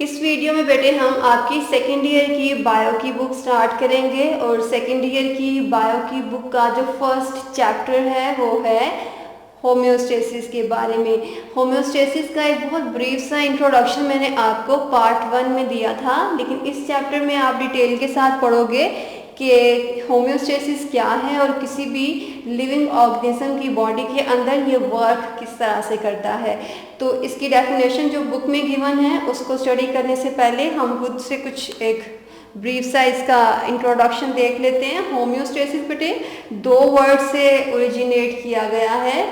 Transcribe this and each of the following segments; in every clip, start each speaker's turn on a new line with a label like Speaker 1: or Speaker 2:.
Speaker 1: इस वीडियो में बेटे हम आपकी सेकेंड ईयर की बायो की बुक स्टार्ट करेंगे और सेकेंड ईयर की बायो की बुक का जो फर्स्ट चैप्टर है वो है होम्योस्टेसिस के बारे में। होम्योस्टेसिस का एक बहुत ब्रीफ सा इंट्रोडक्शन मैंने आपको पार्ट 1 में दिया था, लेकिन इस चैप्टर में आप डिटेल के साथ पढ़ोगे कि होम्योस्टेसिस क्या है और किसी भी लिविंग ऑर्गेनिज्म की बॉडी के अंदर ये वर्क किस तरह से करता है। तो इसकी डेफिनेशन जो बुक में गिवन है उसको स्टडी करने से पहले हम खुद से कुछ एक ब्रीफ सा इसका इंट्रोडक्शन देख लेते हैं। होम्योस्टेसिस बेटे दो वर्ड से ओरिजिनेट किया गया है।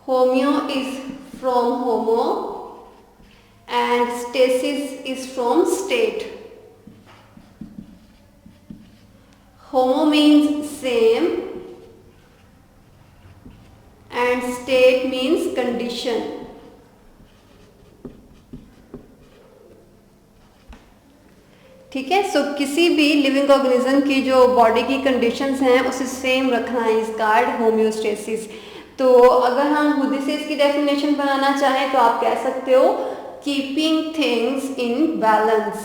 Speaker 1: Homeo is from homo and stasis is from state. Homo means same and state means condition. ठीक है, सो किसी भी लिविंग ऑर्गेनिज्म की जो बॉडी की कंडीशंस हैं उसे सेम रखना है इस कार्ड होम्योस्टेसिस। तो अगर हम खुद से इसकी डेफिनेशन बनाना चाहें तो आप कह सकते हो keeping things in balance.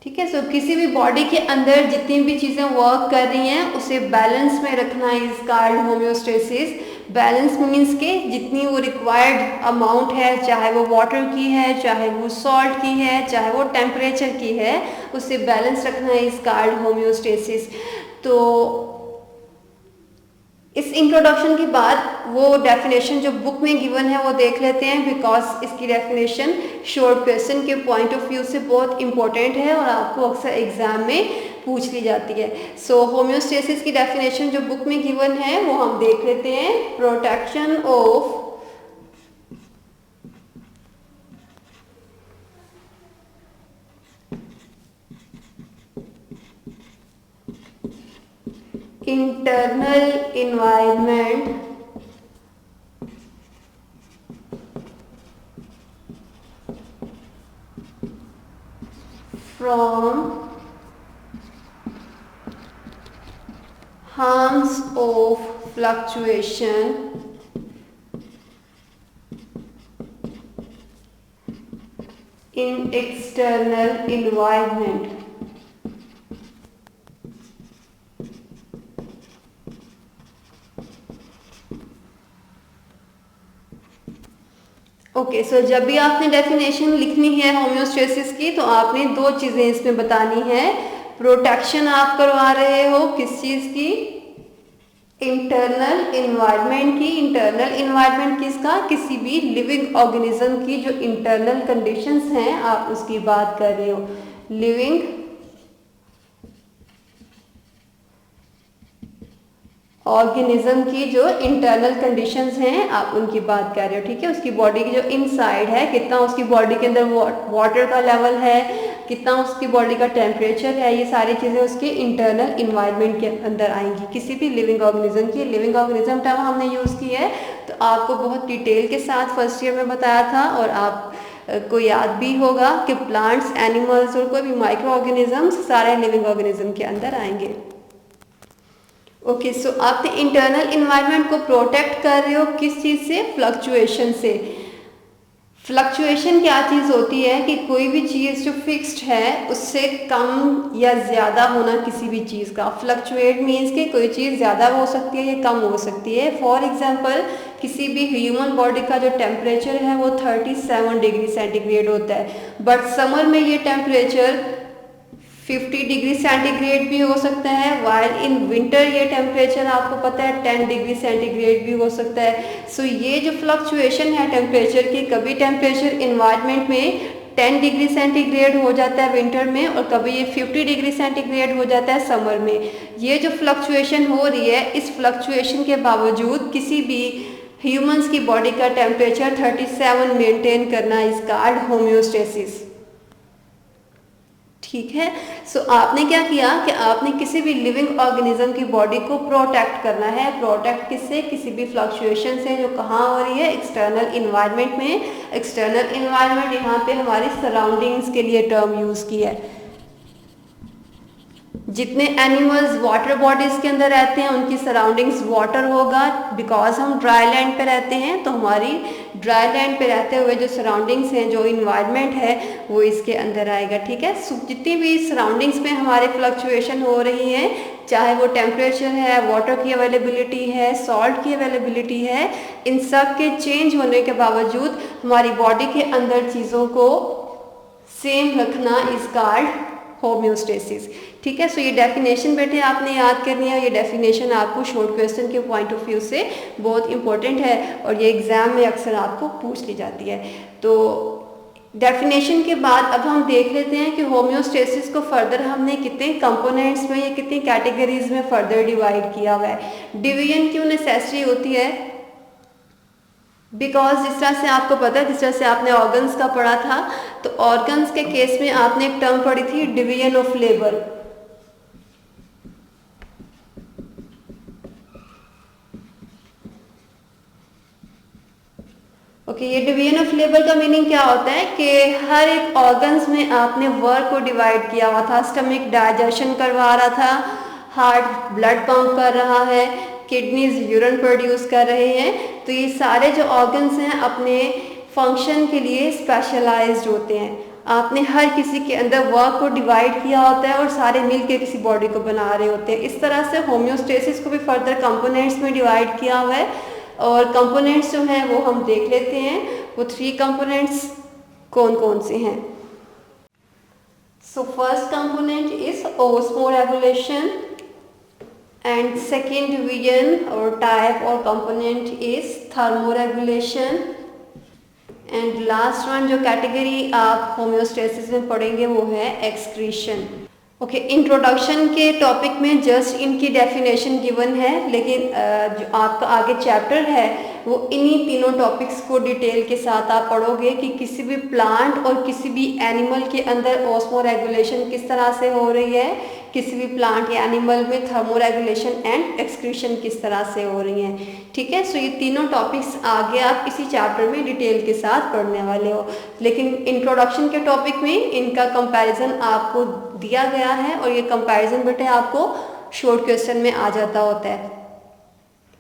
Speaker 1: ठीक है, सो किसी भी बॉडी के अंदर जितनी भी चीज़ें वर्क कर रही हैं उसे बैलेंस में रखना है is called homeostasis. Balance means के जितनी वो रिक्वायर्ड अमाउंट है, चाहे वो वाटर की है, चाहे वो सॉल्ट की है, चाहे वो टेम्परेचर की है, उसे बैलेंस रखना है इज कॉल्ड होम्योस्टेसिस। तो इस इंट्रोडक्शन के बाद वो डेफिनेशन जो बुक में गिवन है वो देख लेते हैं, बिकॉज इसकी डेफिनेशन शॉर्ट क्वेश्चन के पॉइंट ऑफ व्यू से बहुत इंपॉर्टेंट है और आपको अक्सर एग्जाम में पूछ ली जाती है। सो होम्योस्टेसिस की डेफिनेशन जो बुक में गिवन है वो हम देख लेते हैं। Protection of internal environment from harms of fluctuation in external environment. Okay, so जब भी आपने डेफिनेशन लिखनी है होम्योस्टेसिस की तो आपने दो चीज़ें इसमें बतानी है। प्रोटेक्शन आप करवा रहे हो किस चीज़ की? इंटरनल इन्वायरमेंट की। इंटरनल इन्वायरमेंट किसका? किसी भी लिविंग ऑर्गेनिज्म की जो इंटरनल कंडीशंस हैं आप उसकी बात कर रहे हो। लिविंग ऑर्गेनिज्म की जो इंटरनल कंडीशंस हैं आप उनकी बात कर रहे हो। ठीक है, उसकी बॉडी की जो इनसाइड है, कितना उसकी बॉडी के अंदर वाटर का लेवल है, कितना उसकी बॉडी का टेम्परेचर है, ये सारी चीज़ें उसके इंटरनल इन्वायरमेंट के अंदर आएंगी किसी भी लिविंग ऑर्गेनिज्म की। लिविंग ऑर्गेनिज्म टर्म हमने यूज़ की है तो आपको बहुत डिटेल के साथ फर्स्ट ईयर में बताया था और आप को याद भी होगा कि प्लांट्स, एनिमल्स और कोई भी माइक्रो ऑर्गेनिजम्स सारे लिविंग ऑर्गेनिज्म के अंदर आएंगे। ओके, सो आप इंटरनल इन्वायरमेंट को प्रोटेक्ट कर रहे हो किस चीज़ से? फ्लक्चुएशन से। फ्लक्चुएशन क्या चीज़ होती है कि कोई भी चीज़ जो फिक्स्ड है उससे कम या ज़्यादा होना किसी भी चीज़ का। फ्लक्चुएट मीन्स कि कोई चीज़ ज़्यादा हो सकती है या कम हो सकती है। फॉर एग्जांपल किसी भी ह्यूमन बॉडी का जो टेम्परेचर है वो 37 डिग्री सेंटीग्रेड होता है, बट समर में ये टेम्परेचर 50 डिग्री सेंटीग्रेड भी हो सकता है, वाइल इन विंटर ये टेम्परेचर आपको पता है 10 डिग्री सेंटीग्रेड भी हो सकता है। सो ये जो फ्लक्चुएशन है टेम्परेचर की, कभी टेम्परेचर इन्वायरमेंट में 10 डिग्री सेंटीग्रेड हो जाता है विंटर में और कभी ये 50 डिग्री सेंटीग्रेड हो जाता है समर में। ये जो फ्लक्चुएशन हो रही है, इस फ्लक्चुएशन के बावजूद किसी भी ह्यूमंस की बॉडी का टेम्परेचर 37 मेंटेन करना इज कॉल्ड होम्योस्टेसिस। ठीक है। सो आपने क्या किया कि आपने किसी भी लिविंग ऑर्गेनिज्म की बॉडी को प्रोटेक्ट करना है। प्रोटेक्ट किससे? किसी भी फ्लक्चुएशन से जो कहाँ हो रही है? एक्सटर्नल इन्वायरमेंट में। एक्सटर्नल इन्वायरमेंट यहाँ पे हमारी सराउंडिंग्स के लिए टर्म यूज की है। जितने एनिमल्स वाटर बॉडीज के अंदर रहते हैं उनकी सराउंडिंग्स वाटर होगा। बिकॉज हम ड्राई लैंड पे रहते हैं तो हमारी ड्राई लैंड पे रहते हुए जो सराउंडिंग्स हैं, जो इन्वायरमेंट है, वो इसके अंदर आएगा। ठीक है। जितनी भी सराउंडिंग्स में हमारे फ्लक्चुएशन हो रही है, चाहे वो टेम्परेचर है, वाटर की अवेलेबिलिटी है, सॉल्ट की अवेलेबिलिटी है, इन सब के चेंज होने के बावजूद हमारी बॉडी के अंदर चीज़ों को सेम रखना इज कॉल्ड होम्योस्टेसिस। ठीक है। सो ये डेफिनेशन बेटे आपने याद करनी है। ये डेफिनेशन आपको शॉर्ट क्वेश्चन के पॉइंट ऑफ व्यू से बहुत इंपॉर्टेंट है और ये एग्जाम में अक्सर आपको पूछ ली जाती है। तो डेफिनेशन के बाद अब हम देख लेते हैं कि होम्योस्टेसिस को फर्दर हमने कितने कंपोनेंट्स में या कितनी कैटेगरीज में फर्दर डिवाइड किया हुआ है। डिवीजन क्यों नेसेसरी होती है? बिकॉज जिस तरह से आपको पता है, जिस तरह से आपने ऑर्गन्स का पढ़ा था, तो ऑर्गन्स के केस में आपने एक टर्म पढ़ी थी, डिवीजन ऑफ लेबर। ओके, ये डिवीजन ऑफ लेबर का मीनिंग क्या होता है कि हर एक ऑर्गन्स में आपने वर्क को डिवाइड किया हुआ था। स्टमक डाइजेशन करवा रहा था, हार्ट ब्लड पंप कर रहा है, किडनीज यूरिन प्रोड्यूस कर रहे हैं। तो ये सारे जो ऑर्गन्स हैं अपने फंक्शन के लिए स्पेशलाइज्ड होते हैं। आपने हर किसी के अंदर वर्क को डिवाइड किया होता है और सारे मिलके किसी बॉडी को बना रहे होते हैं। इस तरह से होम्योस्टेसिस को भी फर्दर कंपोनेंट्स में डिवाइड किया हुआ है और कंपोनेंट्स जो हैं वो हम देख लेते हैं। वो 3 कंपोनेंट्स कौन कौन से हैं। So first component is osmoregulation and second division or type or component is thermoregulation and last one जो कैटेगरी आप होम्योस्टेसिस में पढ़ेंगे वो है एक्सक्रीशन। ओके, इंट्रोडक्शन के टॉपिक में जस्ट इनकी डेफिनेशन गिवन है, लेकिन जो आपका आगे चैप्टर है वो इन्हीं तीनों टॉपिक्स को डिटेल के साथ आप पढ़ोगे कि किसी भी प्लांट और किसी भी एनिमल के अंदर ऑस्मोरेगुलेशन किस तरह से हो रही है, किसी भी प्लांट या एनिमल में थर्मोरेगुलेशन एंड एक्सक्रीशन किस तरह से हो रही हैं। ठीक है। सो ये तीनों टॉपिक्स आगे आप इसी चैप्टर में डिटेल के साथ पढ़ने वाले हो, लेकिन इंट्रोडक्शन के टॉपिक में इनका कंपैरिजन आपको दिया गया है और ये कंपैरिजन बेटे आपको शॉर्ट क्वेश्चन में आ जाता होता है।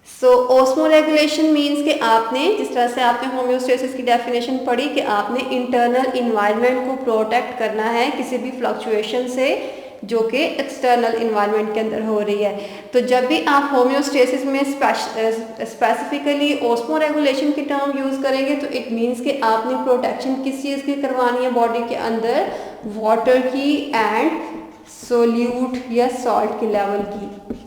Speaker 1: सो ऑस्मोरेगुलेशन मीन्स कि आपने जिस तरह से आपने होम्योस्टेसिस की डेफिनेशन पढ़ी कि आपने इंटरनल इन्वायरमेंट को प्रोटेक्ट करना है किसी भी फ्लक्चुएशन से जो कि एक्सटर्नल इन्वायरमेंट के अंदर हो रही है। तो जब भी आप होम्योस्टेसिस में स्पेसिफिकली ऑस्मोरेगुलेशन की टर्म यूज़ करेंगे तो इट मीन्स कि आपने प्रोटेक्शन किस चीज़ की करवानी है बॉडी के अंदर, वाटर की एंड सोल्यूट या सॉल्ट के लेवल की।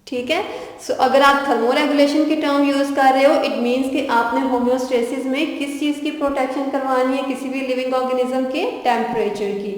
Speaker 1: ठीक है। सो अगर आप थर्मोरेगुलेशन की टर्म यूज कर रहे हो इट मीन्स कि आपने होम्योस्टेसिस में किस चीज़ की प्रोटेक्शन करवानी है, किसी भी लिविंग ऑर्गेनिज्म के टेम्परेचर की।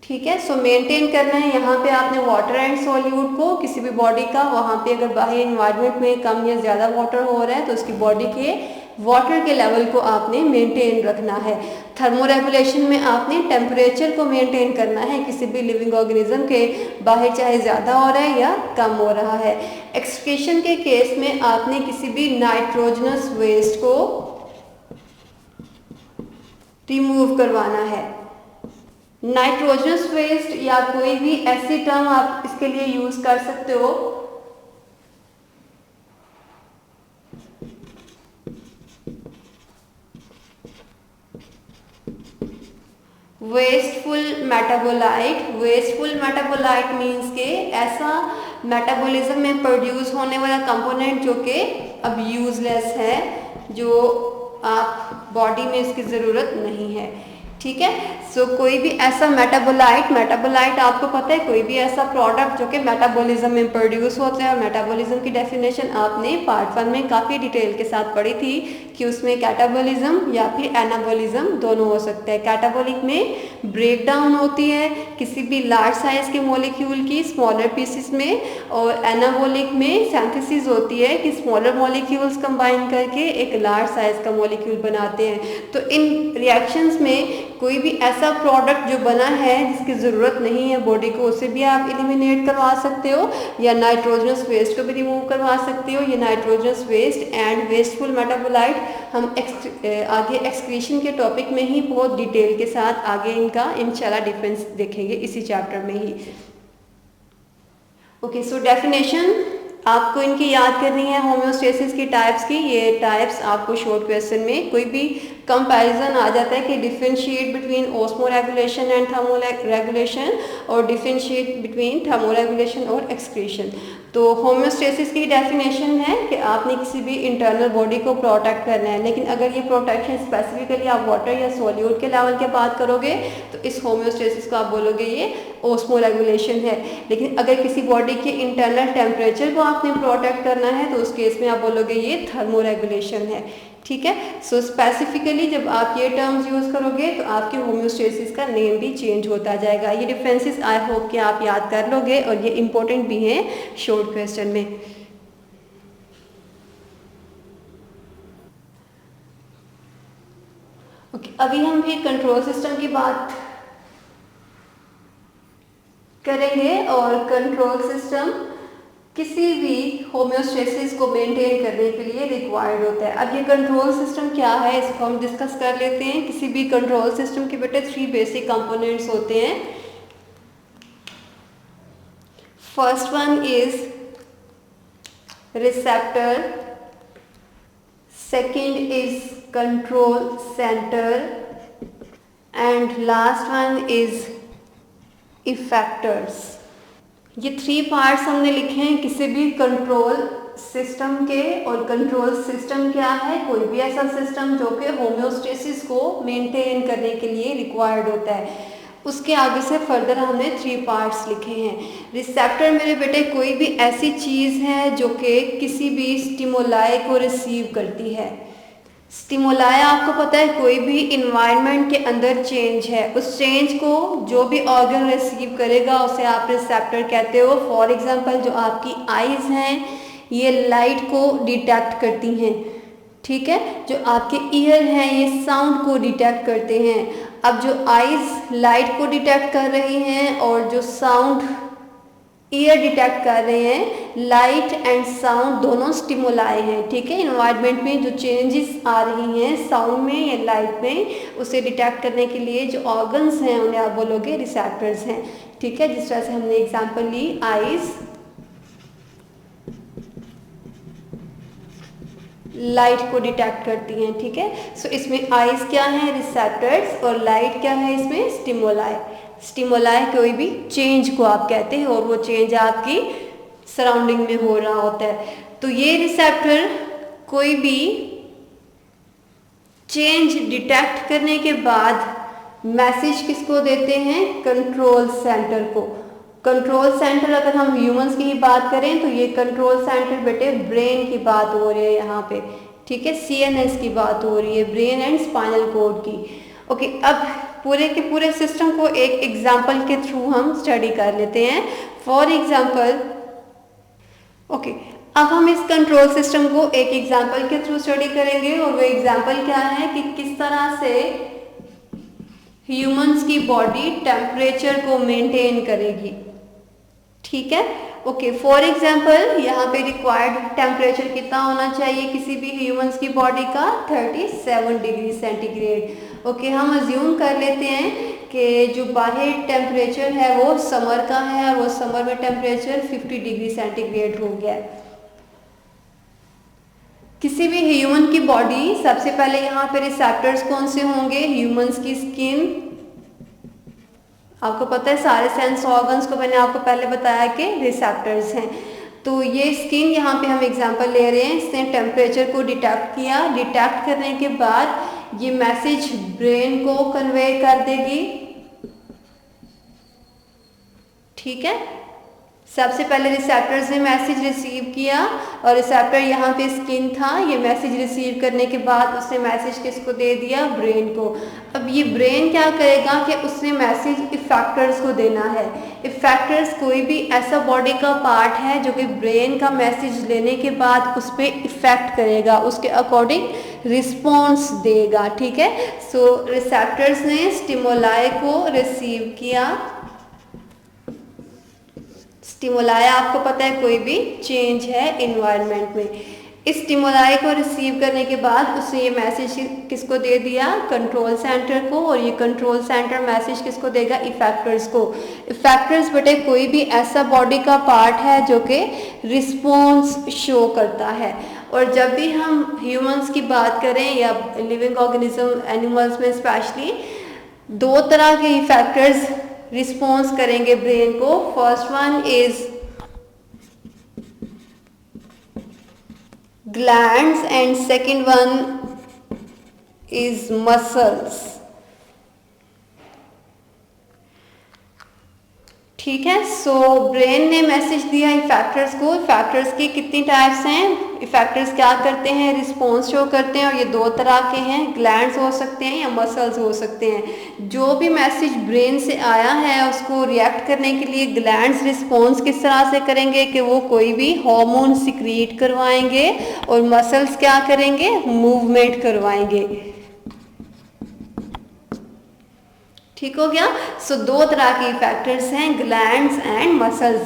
Speaker 1: ठीक है। सो मेंटेन करना है यहाँ पे आपने वाटर एंड सॉल्यूट को किसी भी बॉडी का, वहाँ पे अगर बाहरी इन्वायरमेंट में कम या ज़्यादा वाटर हो रहा है तो उसकी बॉडी के वाटर के लेवल को आपने मेंटेन रखना है। थर्मोरेगुलेशन में आपने टेम्परेचर को मेंटेन करना है किसी भी लिविंग ऑर्गेनिज्म के, बाहर चाहे ज़्यादा हो रहा है या कम हो रहा है। एक्सक्रीशन के केस में आपने किसी भी नाइट्रोजनस वेस्ट को रिमूव करवाना है। नाइट्रोजनस वेस्ट या कोई भी ऐसी टर्म आप इसके लिए यूज कर सकते हो wasteful metabolite. Wasteful metabolite means के ऐसा मेटाबॉलिज्म में प्रोड्यूस होने वाला कंपोनेंट जो कि अब यूजलेस है, जो आप बॉडी में इसकी ज़रूरत नहीं है। ठीक है। सो कोई भी ऐसा मेटाबोलाइट आपको पता है कोई भी ऐसा प्रोडक्ट जो कि मेटाबॉलिज्म में प्रोड्यूस होते हैं, और मेटाबॉलिज्म की डेफिनेशन आपने पार्ट 1 में काफ़ी डिटेल के साथ पढ़ी थी कि उसमें कैटाबॉलिज्म या फिर एनाबॉलिज्म दोनों हो सकते हैं। कैटाबॉलिक में ब्रेक डाउन होती है किसी भी लार्ज साइज के मॉलिक्यूल की स्मॉलर पीसेस में, और एनाबॉलिक में सिंथेसिस होती है कि स्मॉलर मॉलिक्यूल्स कंबाइन करके एक लार्ज साइज का मॉलिक्यूल बनाते हैं। तो इन रिएक्शंस में कोई भी ऐसा प्रोडक्ट जो बना है जिसकी ज़रूरत नहीं है बॉडी को, उसे भी आप एलिमिनेट करवा सकते हो, या नाइट्रोजनस वेस्ट को भी रिमूव करवा सकते हो। ये nitrogenous waste and wasteful metabolite हम आगे एक्सक्रीशन के टॉपिक में ही बहुत डिटेल के साथ आगे इनका इंशाल्लाह डिफरेंस देखेंगे इसी चैप्टर में ही। ओके, सो डेफिनेशन आपको इनकी याद करनी है होम्योस्टेसिस की टाइप्स की। ये टाइप्स आपको शॉर्ट क्वेश्चन में कोई भी कंपैरिजन आ जाता है कि differentiate between osmoregulation and thermoregulation, और डिफरेंशिएट बिटवीन थर्मोरेगुलेशन और एक्सक्रीशन। तो होम्योस्टेसिस की डेफिनेशन है कि आपने किसी भी इंटरनल बॉडी को प्रोटेक्ट करना है, लेकिन अगर ये प्रोटेक्शन स्पेसिफिकली आप वाटर या सॉल्यूट के लेवल के बात करोगे तो इस होम्योस्टेसिस को आप बोलोगे ये ऑस्मोरेगुलेशन है। लेकिन अगर किसी बॉडी के इंटरनल टेम्परेचर को आपने प्रोटेक्ट करना है तो उस केस में आप बोलोगे ये थर्मोरेगुलेशन है। ठीक है। सो स्पेसिफिकली जब आप ये टर्म्स यूज़ करोगे तो आपके होम्योस्टेसिस का नेम भी चेंज होता जाएगा। ये डिफरेंसेस आई होप कि आप याद कर लोगे, और ये इंपॉर्टेंट भी हैं शॉर्ट क्वेश्चन में। ओके, अभी हम भी कंट्रोल सिस्टम की बात करेंगे, और कंट्रोल सिस्टम किसी भी होम्योस्टेसिस को मेंटेन करने के लिए रिक्वायर्ड होता है। अब ये कंट्रोल सिस्टम क्या है इसको हम डिस्कस कर लेते हैं। किसी भी कंट्रोल सिस्टम के बेटे 3 बेसिक कंपोनेंट्स होते हैं। First one is receptor, second is control centre, and last one is effectors. ये 3 पार्ट्स हमने लिखे हैं किसी भी कंट्रोल सिस्टम के। और कंट्रोल सिस्टम क्या है? कोई भी ऐसा सिस्टम जो कि होम्योस्टेसिस को मेंटेन करने के लिए रिक्वायर्ड होता है। उसके आगे से फर्दर हमने 3 पार्ट्स लिखे हैं। रिसेप्टर मेरे बेटे कोई भी ऐसी चीज़ है जो कि किसी भी स्टिमुलाई को रिसीव करती है। स्टिमुलाई आपको पता है कोई भी इन्वायरमेंट के अंदर चेंज है, उस चेंज को जो भी ऑर्गन रिसीव करेगा उसे आप रिसेप्टर कहते हो। फॉर एग्जांपल जो आपकी आईज हैं ये लाइट को डिटेक्ट करती हैं, ठीक है। जो आपके ईयर हैं ये साउंड को डिटेक्ट करते हैं। अब जो आईज लाइट को डिटेक्ट कर रही हैं और जो साउंड ईयर डिटेक्ट कर रहे हैं, लाइट एंड साउंड दोनों स्टिमुलाई हैं, ठीक है। इन्वायरमेंट में जो चेंजेस आ रही हैं साउंड में या लाइट में, उसे डिटेक्ट करने के लिए जो ऑर्गन्स हैं उन्हें आप बोलोगे रिसेप्टर्स हैं, ठीक है। जिस तरह से हमने एग्जांपल ली, आईज लाइट को डिटेक्ट करती हैं, ठीक है। सो इसमें आईज क्या है? रिसेप्टर्स, और लाइट क्या है? इसमें स्टिमुलाई। स्टिमुलाई कोई भी चेंज को आप कहते हैं, और वो चेंज आपकी सराउंडिंग में हो रहा होता है। तो ये रिसेप्टर कोई भी चेंज डिटेक्ट करने के बाद मैसेज किसको देते हैं? कंट्रोल सेंटर को। कंट्रोल सेंटर अगर हम ह्यूमंस की ही बात करें तो ये कंट्रोल सेंटर बेटे ब्रेन की बात हो रही है यहाँ पे, ठीक है। CNS की बात हो रही है, ब्रेन एंड स्पाइनल कॉर्ड की। ओके, अब पूरे के पूरे सिस्टम को एक एग्जांपल के थ्रू हम स्टडी कर लेते हैं। फॉर एग्जांपल, ओके, अब हम इस कंट्रोल सिस्टम को एक एग्जांपल के थ्रू स्टडी करेंगे, और वो एग्जांपल क्या है कि किस तरह से ह्यूमंस की बॉडी टेम्परेचर को मेंटेन करेगी, ठीक है। ओके, फॉर एग्जांपल यहाँ पे रिक्वायर्ड टेम्परेचर कितना होना चाहिए किसी भी ह्यूमंस की बॉडी का? 37 डिग्री सेंटीग्रेड। ओके, हम अज्यूम कर लेते हैं कि जो बाहर टेम्परेचर है वो समर का है, और वो समर में टेम्परेचर 50 डिग्री सेंटीग्रेड हो गया है। किसी भी ह्यूमन की बॉडी, सबसे पहले यहाँ पे रिसेप्टर्स कौन से होंगे? ह्यूमंस की स्किन, आपको पता है सारे सेंस ऑर्गन्स को मैंने आपको पहले बताया कि रिसेप्टर्स हैं। तो ये स्किन यहाँ पे हम एग्जांपल ले रहे हैं, इसने टेम्परेचर को डिटेक्ट किया। डिटेक्ट करने के बाद ये मैसेज ब्रेन को कन्वे कर देगी। ठीक है, सबसे पहले रिसेप्टर्स ने मैसेज रिसीव किया और रिसेप्टर यहाँ पे स्किन था, ये मैसेज रिसीव करने के बाद उसने मैसेज किसको दे दिया, ब्रेन को। अब ये ब्रेन क्या करेगा कि उसने मैसेज इफेक्टर्स को देना है। इफेक्टर्स कोई भी ऐसा बॉडी का पार्ट है जो कि ब्रेन का मैसेज लेने के बाद उस पर इफेक्ट करेगा, उसके अकॉर्डिंग रिस्पॉन्स देगा। ठीक है, सो रिसेप्टर्स ने स्टिमुलाई को रिसीव किया। स्टिमुलाई आपको पता है कोई भी चेंज है इन्वायरमेंट में। इस स्टिमुलाई को रिसीव करने के बाद उसने ये मैसेज किसको दे दिया, कंट्रोल सेंटर को, और ये कंट्रोल सेंटर मैसेज किसको देगा, इफेक्टर्स को। इफेक्टर्स बेटे कोई भी ऐसा बॉडी का पार्ट है जो कि रिस्पॉन्स शो करता है। और जब भी हम ह्यूमंस की बात करें या लिविंग ऑर्गेनिज्म एनिमल्स में स्पेशली, दो तरह के इफेक्टर्स रिस्पॉन्स करेंगे ब्रेन को। First one is glands and second one is muscles. ठीक है, सो ब्रेन ने मैसेज दिया इफेक्टर्स को। इफेक्टर्स की कितनी टाइप्स हैं, इफेक्टर्स क्या करते हैं, रिस्पॉन्स शो करते हैं, और ये दो तरह के हैं, ग्लैंड्स हो सकते हैं या मसल्स हो सकते हैं। जो भी मैसेज ब्रेन से आया है उसको रिएक्ट करने के लिए ग्लैंड्स रिस्पॉन्स किस तरह से करेंगे कि वो कोई भी हार्मोन सिक्रीट करवाएंगे, और मसल्स क्या करेंगे, मूवमेंट करवाएंगे। ठीक हो गया, सो दो तरह के इफेक्टर्स हैं, glands and muscles.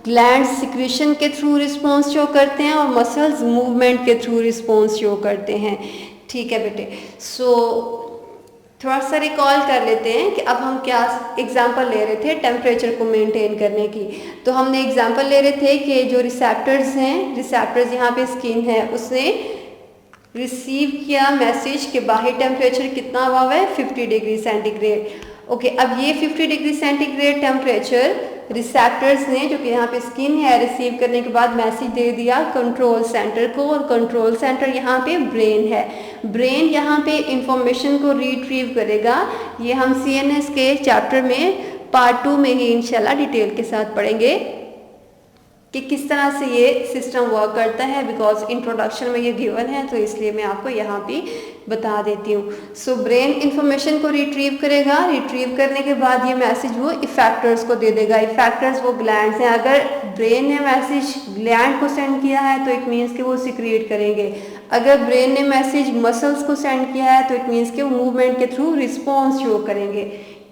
Speaker 1: Glands secretion के थ्रू रिस्पॉन्स शो करते हैं और मसल्स मूवमेंट के थ्रू रिस्पॉन्स शो करते हैं। ठीक है बेटे, सो थोड़ा सा रिकॉल कर लेते हैं कि अब हम क्या एग्जांपल ले रहे थे टेम्परेचर को मेंटेन करने की। तो हमने एग्जांपल ले रहे थे कि जो रिसेप्टर्स हैं, रिसेप्टर्स यहाँ पे स्किन है, उसने रिसीव किया मैसेज कि बाहरी टेम्परेचर कितना हुआ है, 50 डिग्री सेंटीग्रेड। ओके, अब ये 50 डिग्री सेंटीग्रेड टेम्परेचर रिसेप्टर्स ने, जो कि यहाँ पे स्किन है, रिसीव करने के बाद मैसेज दे दिया कंट्रोल सेंटर को, और कंट्रोल सेंटर यहाँ पे ब्रेन है। ब्रेन यहाँ पे इंफॉर्मेशन को रिट्रीव करेगा। ये हम CNS के चैप्टर में पार्ट 2 में ही इंशाल्लाह डिटेल के साथ पढ़ेंगे कि किस तरह से ये सिस्टम वर्क करता है, बिकॉज इंट्रोडक्शन में ये गिवन है, तो इसलिए मैं आपको यहाँ पे बता देती हूँ। सो ब्रेन इंफॉर्मेशन को रिट्रीव करेगा, रिट्रीव करने के बाद ये मैसेज वो इफेक्टर्स को दे देगा। इफेक्टर्स वो ग्लैंड्स हैं। अगर ब्रेन ने मैसेज ग्लैंड को सेंड किया है तो इट मीन्स कि वो सिक्रिएट करेंगे। अगर ब्रेन ने मैसेज मसल्स को सेंड किया है तो इट मीन्स कि वो मूवमेंट के थ्रू रिस्पॉन्स शो करेंगे।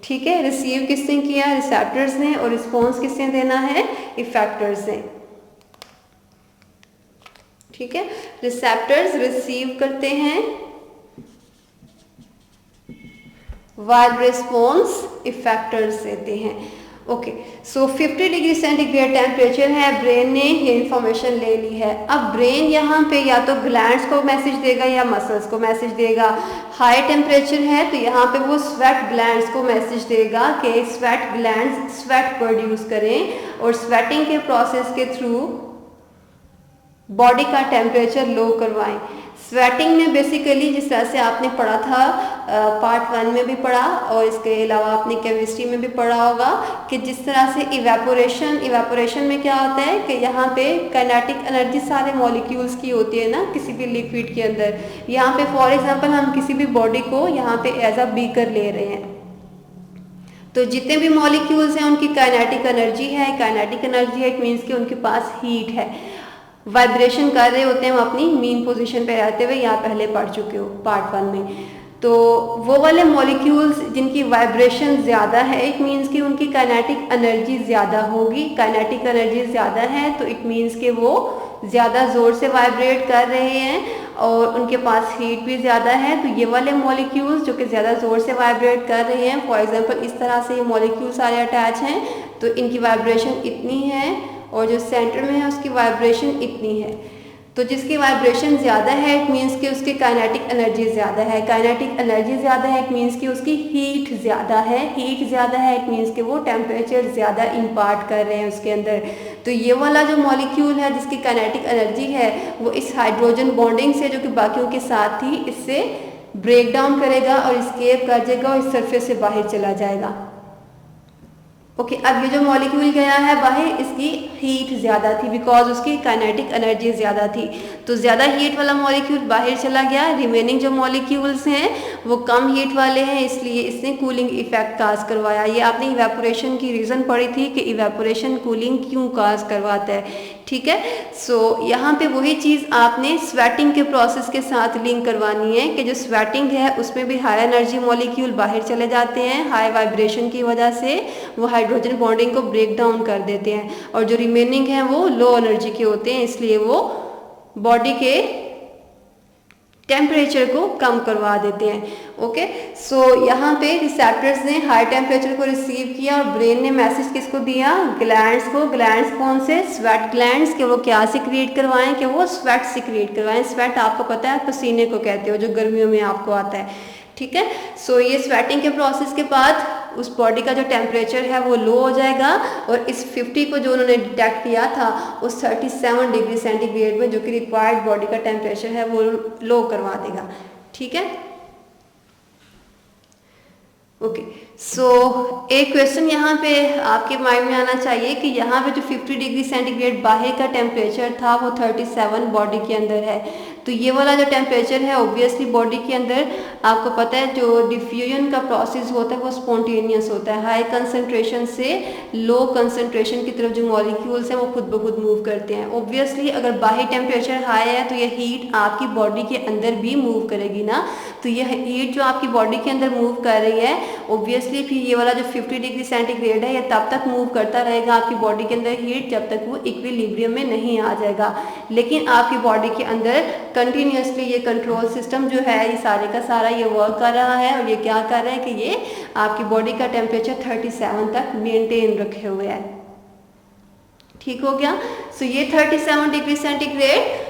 Speaker 1: ठीक है, रिसीव किसने किया, रिसेप्टर्स ने, और रिस्पॉन्स किसने देना है, इफेक्टर्स ने। ठीक है, रिसेप्टर्स रिसीव करते हैं वाइल रिस्पॉन्स इफेक्टर्स देते हैं। ओके, सो 50 डिग्री सेंटीग्रेड टेम्परेचर है, ब्रेन ने ये इंफॉर्मेशन ले ली है। अब ब्रेन यहाँ पे या तो ग्लैंड्स को मैसेज देगा या मसल्स को मैसेज देगा। हाई टेम्परेचर है तो यहाँ पे वो स्वेट ग्लैंड्स को मैसेज देगा कि स्वेट ग्लैंड्स स्वेट प्रोड्यूस करें, और स्वेटिंग के प्रोसेस के थ्रू बॉडी का टेम्परेचर लो करवाएं। स्वेटिंग में बेसिकली जिस तरह से आपने पढ़ा था पार्ट 1 में भी पढ़ा, और इसके अलावा आपने केमिस्ट्री में भी पढ़ा होगा कि जिस तरह से इवेपोरेशन में क्या होता है कि यहाँ पे काइनेटिक एनर्जी सारे मॉलिक्यूल्स की होती है ना किसी भी लिक्विड के अंदर। यहाँ पे फॉर एग्जांपल हम किसी भी बॉडी को यहाँ पे एज अ बीकर ले रहे हैं, तो जितने भी मॉलिक्यूल्स हैं उनकी काइनेटिक एनर्जी है। काइनेटिक एनर्जी है, इट मीन्स कि उनके पास हीट है, वाइब्रेशन कर रहे होते हैं वो अपनी मीन पोजीशन पे रहते हुए, यहाँ पहले पढ़ चुके हो पार्ट 1 में। तो वो वाले मॉलिक्यूल्स जिनकी वाइब्रेशन ज़्यादा है, इट मीन्स कि उनकी काइनेटिक एनर्जी ज़्यादा होगी। काइनेटिक एनर्जी ज़्यादा है तो इट मीन्स कि वो ज़्यादा ज़ोर से वाइब्रेट कर रहे हैं और उनके पास हीट भी ज़्यादा है। तो ये वाले मॉलिक्यूल्स जो कि ज़्यादा ज़ोर से वाइब्रेट कर रहे हैं, फॉर एग्जांपल इस तरह से ये मॉलिक्यूल सारे अटैच हैं, तो इनकी वाइब्रेशन इतनी है और जो सेंटर में है उसकी वाइब्रेशन इतनी है। तो जिसकी वाइब्रेशन ज़्यादा है इट मीन्स कि उसकी काइनेटिक एनर्जी ज़्यादा है। काइनेटिक एनर्जी ज़्यादा है इट मीन्स कि उसकी हीट ज़्यादा है। हीट ज़्यादा है इट मीन्स कि वो टेम्परेचर ज़्यादा इम्पार्ट कर रहे हैं उसके अंदर। तो ये वाला जो मॉलिक्यूल है जिसकी काइनेटिक एनर्जी है वो इस हाइड्रोजन बॉन्डिंग से जो कि बाकियों के साथ थी, इससे ब्रेक डाउन करेगा और एस्केप कर जाएगा और इस सरफेस से बाहर चला जाएगा। ओके अब ये जो मॉलिक्यूल गया है बाहर, इसकी हीट ज़्यादा थी बिकॉज उसकी काइनेटिक एनर्जी ज़्यादा थी, तो ज़्यादा हीट वाला मॉलिक्यूल बाहर चला गया। रिमेनिंग जो मॉलिक्यूल्स हैं वो कम हीट वाले हैं, इसलिए इसने कूलिंग इफेक्ट काज करवाया। ये आपने इवेपोरेशन की रीज़न पढ़ी थी कि इवेपोरेशन कूलिंग क्यों काज करवाता है, ठीक है। सो यहाँ पे वही चीज़ आपने स्वेटिंग के प्रोसेस के साथ लिंक करवानी है कि जो स्वेटिंग है उसमें भी हाई एनर्जी मॉलिक्यूल बाहर चले जाते हैं, हाई वाइब्रेशन की वजह से वो हाइड्रोजन बॉन्डिंग को ब्रेक डाउन कर देते हैं, और जो रिमेनिंग है वो लो एनर्जी के होते हैं, इसलिए वो बॉडी के टेम्परेचर को कम करवा देते हैं। ओके सो यहाँ पे रिसेप्टर्स ने हाई टेम्परेचर को रिसीव किया और ब्रेन ने मैसेज किसको दिया, ग्लैंड्स को। ग्लैंड्स कौन से, स्वेट ग्लैंड्स, कि वो क्या सिक्रिएट करवाएं, कि वो स्वेट सिक्रिएट करवाएं। स्वेट आपको पता है पसीने को कहते हो, जो गर्मियों में आपको आता है, ठीक है। सो ये स्वेटिंग के प्रोसेस के बाद उस बॉडी का जो टेम्परेचर है वो लो हो जाएगा, और इस 50 को जो उन्होंने डिटेक्ट किया था उस 37 डिग्री सेंटीग्रेड में, जो कि रिक्वायर्ड बॉडी का टेम्परेचर है, वो लो करवा देगा, ठीक है। ओके सो एक क्वेश्चन यहाँ पे आपके माइंड में आना चाहिए कि यहाँ पे जो 50 डिग्री सेंटीग्रेड बाहर का टेम्परेचर था वो 37 बॉडी के अंदर है, तो ये वाला जो टेम्परेचर है ऑब्वियसली बॉडी के अंदर आपको पता है जो डिफ्यूजन का प्रोसेस होता है वो स्पॉन्टेनियस होता है। हाई कंसंट्रेशन से लो कंसंट्रेशन की तरफ जो मॉलिक्यूल्स हैं वो खुद ब खुद मूव करते हैं। ऑब्वियसली अगर बाहरी टेम्परेचर हाई है तो ये हीट आपकी बॉडी के अंदर भी मूव करेगी ना, तो ये हीट जो आपकी बॉडी के अंदर मूव कर रही है ऑब्वियसली फिर ये वाला जो 50 डिग्री सेंटीग्रेड है ये तब तक मूव करता रहेगा आपकी बॉडी के अंदर हीट जब तक वो इक्विलिब्रियम में नहीं आ जाएगा। लेकिन आपकी बॉडी के अंदर कंटिन्यूसली ये कंट्रोल सिस्टम जो है ये सारे का सारा ये वर्क कर रहा है, और ये क्या कर रहा है कि ये आपकी बॉडी का टेम्परेचर 37 तक मेंटेन रखे हुए है, ठीक हो गया। सो ये 37 डिग्री सेंटीग्रेड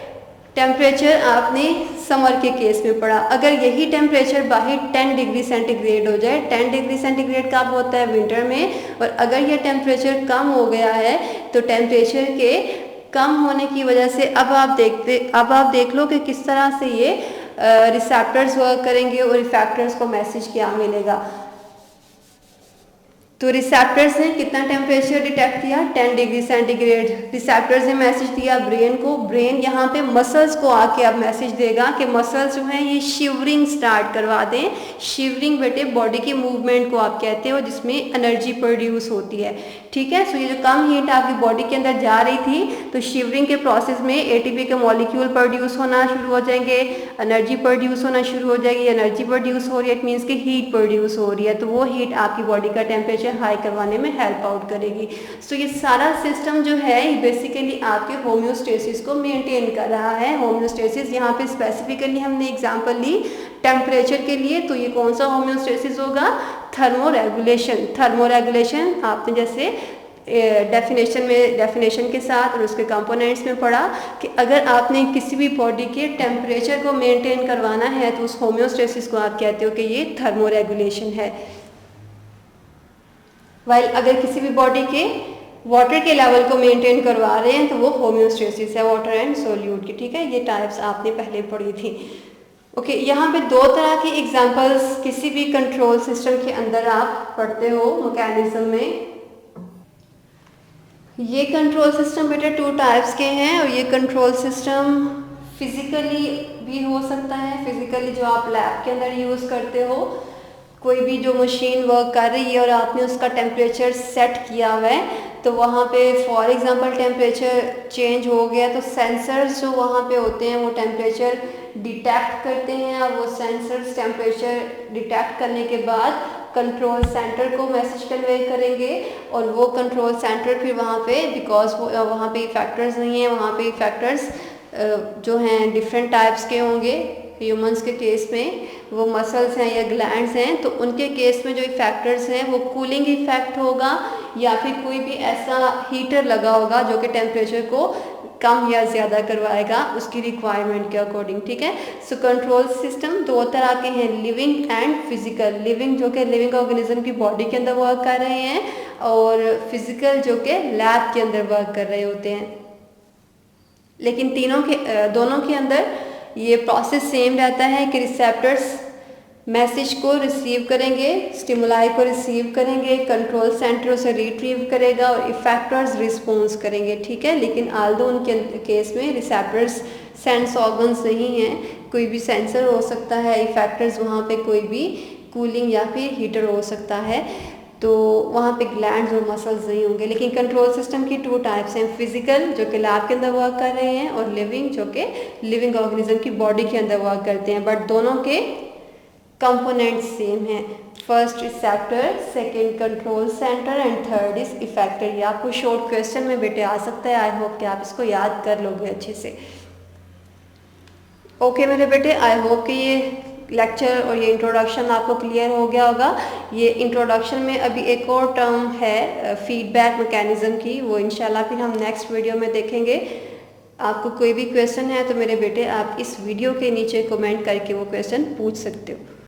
Speaker 1: टेम्परेचर आपने समर के केस में पढ़ा। अगर यही टेम्परेचर बाहर 10 डिग्री सेंटीग्रेड हो जाए, 10 डिग्री सेंटीग्रेड कब होता है, विंटर में, और अगर ये टेम्परेचर कम हो गया है तो टेम्परेचर के कम होने की वजह से अब आप देख लो कि किस तरह से ये रिसेप्टर्स वर्क करेंगे और इफेक्टर्स को मैसेज क्या मिलेगा। तो रिसेप्टर्स ने कितना टेम्परेचर डिटेक्ट किया, 10 डिग्री सेंटीग्रेड। रिसेप्टर्स ने मैसेज दिया ब्रेन को, ब्रेन यहाँ पे मसल्स को आके अब मैसेज देगा कि मसल्स जो हैं ये शिवरिंग स्टार्ट करवा दें। शिवरिंग बेटे बॉडी की मूवमेंट को आप कहते हो जिसमें एनर्जी प्रोड्यूस होती है, ठीक है। सो ये जो कम हीट आपकी बॉडी के अंदर जा रही थी तो शिवरिंग के प्रोसेस में एटीपी के मॉलिक्यूल प्रोड्यूस होना शुरू हो जाएंगे, एनर्जी प्रोड्यूस होना शुरू हो जाएगी। एनर्जी प्रोड्यूस हो रही है इट मीन्स कि हीट प्रोड्यूस हो रही है, तो वो हीट आपकी बॉडी का टेम्परेचर हाई करवाने में हेल्प आउट करेगी। सो ये सारा सिस्टम जो है ये बेसिकली आपके होम्योस्टेसिस को मेंटेन कर रहा है। होम्योस्टेसिस यहाँ पे स्पेसिफिकली हमने एग्जांपल ली टेम्परेचर के लिए, तो ये कौन सा होम्योस्टेसिस होगा, थर्मोरेगुलेशन। थर्मोरेगुलेशन आपने जैसे डेफिनेशन के साथ और उसके कंपोनेंट्स में पढ़ा कि अगर आपने किसी भी बॉडी के टेम्परेचर को मेंटेन करवाना है तो उस होम्योस्टेसिस को आप कहते हो कि ये थर्मोरेगुलेशन है। वाइल अगर किसी भी बॉडी के वाटर के लेवल को मेंटेन करवा रहे हैं तो वो होम्योस्टेसिस है, वाटर एंड सोल्यूट की, ठीक है। ये टाइप्स आपने पहले पढ़ी थी। ओके यहाँ पे दो तरह की एग्जांपल्स किसी भी कंट्रोल सिस्टम के अंदर आप पढ़ते हो मैकेनिज्म में। ये कंट्रोल सिस्टम बेटा 2 टाइप्स के हैं, और ये कंट्रोल सिस्टम फिजिकली भी हो सकता है, फिजिकली जो आप लैब के अंदर यूज़ करते हो, कोई भी जो मशीन वर्क कर रही है और आपने उसका टेम्परेचर सेट किया हुआ है तो वहाँ पे फॉर एग्जांपल टेम्परेचर चेंज हो गया तो सेंसर्स जो वहाँ पे होते हैं वो टेम्परेचर डिटेक्ट करते हैं, और वो सेंसर्स टेम्परेचर डिटेक्ट करने के बाद कंट्रोल सेंटर को मैसेज कन्वे करेंगे, और वो कंट्रोल सेंटर फिर वहाँ पे बिकॉज वो वहाँ पे इफेक्टर्स नहीं है, वहाँ पे इफेक्टर्स जो हैं डिफरेंट टाइप्स के होंगे। ह्यूमंस के केस में वो मसल्स हैं या ग्लैंड्स हैं, तो उनके केस में जो इफेक्टर्स हैं वो कूलिंग इफेक्ट होगा या फिर कोई भी ऐसा हीटर लगा होगा जो कि टेम्परेचर को कम या ज़्यादा करवाएगा उसकी रिक्वायरमेंट के अकॉर्डिंग, ठीक है। सो कंट्रोल सिस्टम 2 तरह के हैं, लिविंग एंड फिजिकल। लिविंग जो कि लिविंग ऑर्गेनिज्म की बॉडी के अंदर वर्क कर रहे हैं, और फिजिकल जो कि लैब के अंदर वर्क कर रहे होते हैं। लेकिन दोनों के अंदर ये प्रोसेस सेम रहता है कि रिसेप्टर्स मैसेज को रिसीव करेंगे, स्टिमुलाई को रिसीव करेंगे, कंट्रोल सेंटर उसे रिट्रीव करेगा और इफेक्टर्स रिस्पॉन्स करेंगे, ठीक है। लेकिन आल्दो उनके केस में रिसेप्टर्स सेंस ऑर्गन्स नहीं हैं, कोई भी सेंसर हो सकता है, इफेक्टर्स वहाँ पे कोई भी कूलिंग या फिर हीटर हो सकता है, तो वहाँ पे ग्लैंड्स और मसल्स नहीं होंगे। लेकिन कंट्रोल सिस्टम की 2 टाइप्स हैं, फिजिकल जो कि लैब के अंदर वर्क कर रहे हैं और लिविंग जो कि लिविंग ऑर्गेनिज्म की बॉडी के अंदर वर्क करते हैं, बट दोनों के कंपोनेंट्स सेम हैं। First receptor, second control centre and third is effector. ये आपको शॉर्ट क्वेश्चन में बेटे आ सकता है, आई होप कि आप इसको याद कर लोगे अच्छे से। ओके मेरे बेटे, आई होप कि ये लेक्चर और ये इंट्रोडक्शन आपको क्लियर हो गया होगा। ये इंट्रोडक्शन में अभी एक और टर्म है फीडबैक मैकेनिज्म की, वो इंशाल्लाह फिर हम नेक्स्ट वीडियो में देखेंगे। आपको कोई भी क्वेश्चन है तो मेरे बेटे आप इस वीडियो के नीचे कमेंट करके वो क्वेश्चन पूछ सकते हो।